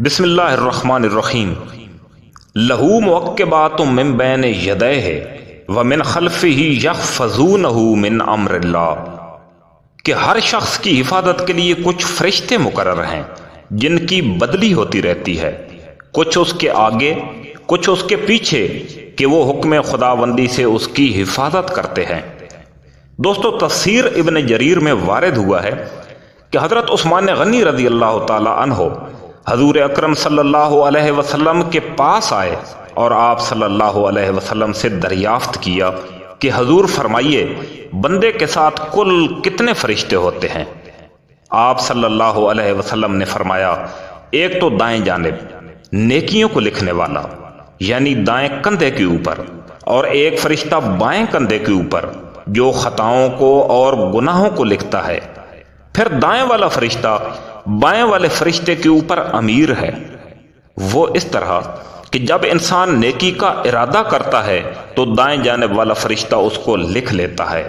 بسم اللہ الرحمن الرحیم لہو موکبات من بین یدیہ ومن خلفہ یحفظونہ من امر اللہ، کہ ہر شخص کی حفاظت کے لیے کچھ فرشتے مقرر ہیں جن کی بدلی ہوتی رہتی ہے، کچھ اس کے آگے کچھ اس کے پیچھے، کہ وہ حکم خداوندی سے اس کی حفاظت کرتے ہیں۔ دوستو، تفسیر ابن جریر میں وارد ہوا ہے کہ حضرت عثمان غنی رضی اللہ تعالی عنہ حضور اکرم صلی اللہ علیہ وسلم کے پاس آئے اور آپ صلی اللہ علیہ وسلم سے دریافت کیا کہ حضور فرمائیے بندے کے ساتھ کل کتنے فرشتے ہوتے ہیں؟ آپ صلی اللہ علیہ وسلم نے فرمایا، ایک تو دائیں جانب نیکیوں کو لکھنے والا یعنی دائیں کندھے کے اوپر، اور ایک فرشتہ بائیں کندھے کے اوپر جو خطاؤں کو اور گناہوں کو لکھتا ہے، پھر دائیں والا فرشتہ بائیں والے فرشتے کے اوپر امیر ہے۔ وہ اس طرح کہ جب انسان نیکی کا ارادہ کرتا ہے تو دائیں جانب والا فرشتہ اس کو لکھ لیتا ہے،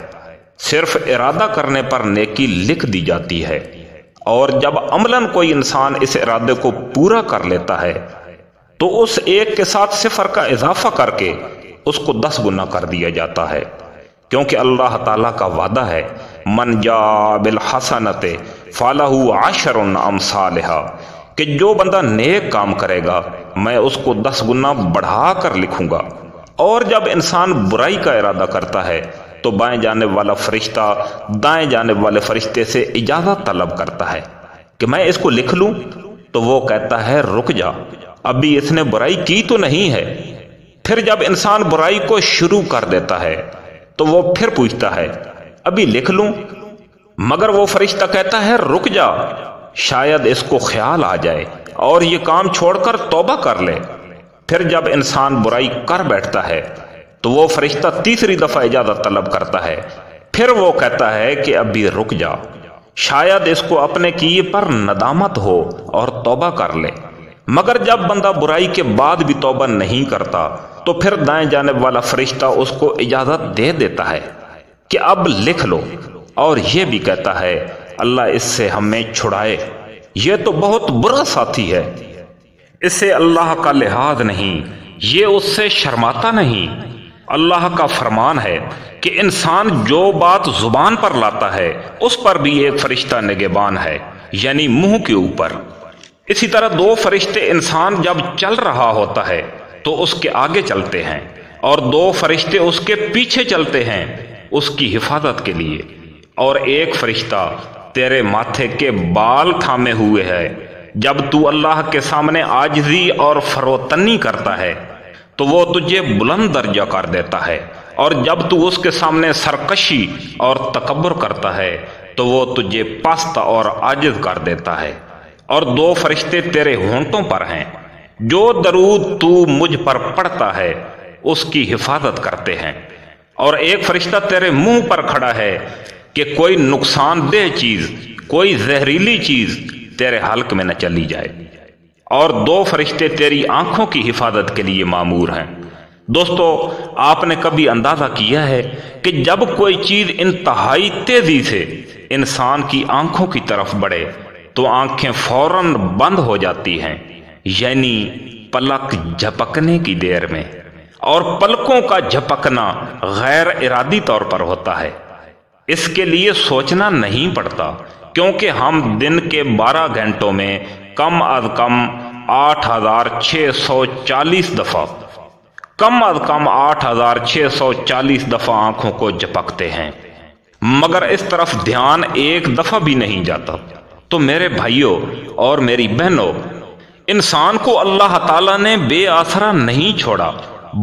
صرف ارادہ کرنے پر نیکی لکھ دی جاتی ہے، اور جب عملاً کوئی انسان اس ارادے کو پورا کر لیتا ہے تو اس ایک کے ساتھ صفر کا اضافہ کر کے اس کو 10 گنا کر دیا جاتا ہے، کیونکہ اللہ تعالیٰ کا وعدہ ہے من جاء بالحسنۃ فلہ 10 امثالھا، کہ جو بندہ نیک کام کرے گا میں اس کو 10 گنا بڑھا کر لکھوں گا۔ اور جب انسان برائی کا ارادہ کرتا ہے تو بائیں جانب والا فرشتہ دائیں جانب والے فرشتے سے اجازت طلب کرتا ہے کہ میں اس کو لکھ لوں، تو وہ کہتا ہے رک جا، ابھی اس نے برائی کی تو نہیں ہے۔ پھر جب انسان برائی کو شروع کر دیتا ہے تو وہ پھر پوچھتا ہے ابھی لکھ لوں، مگر وہ فرشتہ کہتا ہے رک جا، شاید اس کو خیال آ جائے اور یہ کام چھوڑ کر توبہ کر لے۔ پھر جب انسان برائی کر بیٹھتا ہے تو وہ فرشتہ تیسری دفعہ اجازت طلب کرتا ہے، پھر وہ کہتا ہے کہ ابھی رک جا، شاید اس کو اپنے کیے پر ندامت ہو اور توبہ کر لے۔ مگر جب بندہ برائی کے بعد بھی توبہ نہیں کرتا تو پھر دائیں جانب والا فرشتہ اس کو اجازت دے دیتا ہے کہ اب لکھ لو، اور یہ بھی کہتا ہے اللہ اس سے ہمیں چھڑائے، یہ تو بہت برا ساتھی ہے، اس سے اللہ کا لحاظ نہیں، یہ اس سے شرماتا نہیں۔ اللہ کا فرمان ہے کہ انسان جو بات زبان پر لاتا ہے اس پر بھی ایک فرشتہ نگہبان ہے، یعنی منہ کے اوپر۔ اسی طرح 2 فرشتے انسان جب چل رہا ہوتا ہے تو اس کے آگے چلتے ہیں، اور 2 فرشتے اس کے پیچھے چلتے ہیں اس کی حفاظت کے لیے، اور ایک فرشتہ تیرے ماتھے کے بال تھامے ہوئے ہے۔ جب تو اللہ کے سامنے عاجزی اور فروتنی کرتا ہے تو وہ تجھے بلند درجہ کر دیتا ہے، اور جب تو اس کے سامنے سرکشی اور تکبر کرتا ہے تو وہ تجھے پست اور عاجز کر دیتا ہے۔ اور 2 فرشتے تیرے ہونٹوں پر ہیں، جو درود تو مجھ پر پڑھتا ہے اس کی حفاظت کرتے ہیں، اور ایک فرشتہ تیرے منہ پر کھڑا ہے کہ کوئی نقصان دہ چیز، کوئی زہریلی چیز تیرے حلق میں نہ چلی جائے، اور 2 فرشتے تیری آنکھوں کی حفاظت کے لیے مامور ہیں۔ دوستو، آپ نے کبھی اندازہ کیا ہے کہ جب کوئی چیز انتہائی تیزی سے انسان کی آنکھوں کی طرف بڑھے تو آنکھیں فوراً بند ہو جاتی ہیں، یعنی پلک جھپکنے کی دیر میں، اور پلکوں کا جھپکنا غیر ارادی طور پر ہوتا ہے، اس کے لیے سوچنا نہیں پڑتا، کیونکہ ہم دن کے 12 گھنٹوں میں کم از کم 8640 دفعہ کم 8640 دفعہ آنکھوں کو جھپکتے ہیں، مگر اس طرف دھیان ایک دفعہ بھی نہیں جاتا۔ تو میرے بھائیوں اور میری بہنوں، انسان کو اللہ تعالیٰ نے بے آسرا نہیں چھوڑا،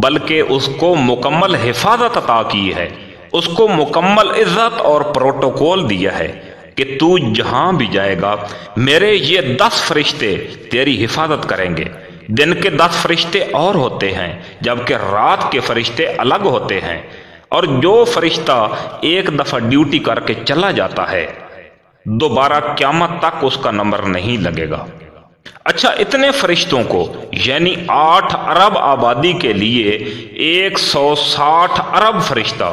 بلکہ اس کو مکمل حفاظت عطا کی ہے، اس کو مکمل عزت اور پروٹوکول دیا ہے کہ تو جہاں بھی جائے گا میرے یہ 10 فرشتے تیری حفاظت کریں گے۔ دن کے 10 فرشتے اور ہوتے ہیں، جبکہ رات کے فرشتے الگ ہوتے ہیں، اور جو فرشتہ ایک دفعہ ڈیوٹی کر کے چلا جاتا ہے دوبارہ قیامت تک اس کا نمبر نہیں لگے گا۔ اچھا، اتنے فرشتوں کو یعنی 8 ارب آبادی کے لیے 160 ارب فرشتہ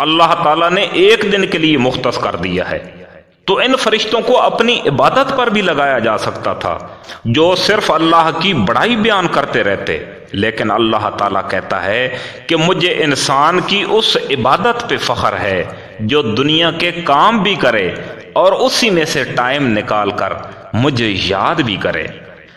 اللہ تعالیٰ نے ایک دن کے لیے مختص کر دیا ہے، تو ان فرشتوں کو اپنی عبادت پر بھی لگایا جا سکتا تھا، جو صرف اللہ کی بڑائی بیان کرتے رہتے، لیکن اللہ تعالیٰ کہتا ہے کہ مجھے انسان کی اس عبادت پہ فخر ہے جو دنیا کے کام بھی کرے اور اسی میں سے ٹائم نکال کر مجھے یاد بھی کرے۔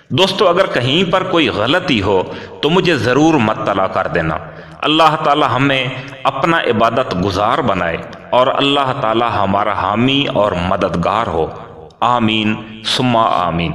دوستو، اگر کہیں پر کوئی غلطی ہو تو مجھے ضرور مطلع کر دینا۔ اللہ تعالی ہمیں اپنا عبادت گزار بنائے اور اللہ تعالی ہمارا حامی اور مددگار ہو۔ آمین ثم آمین۔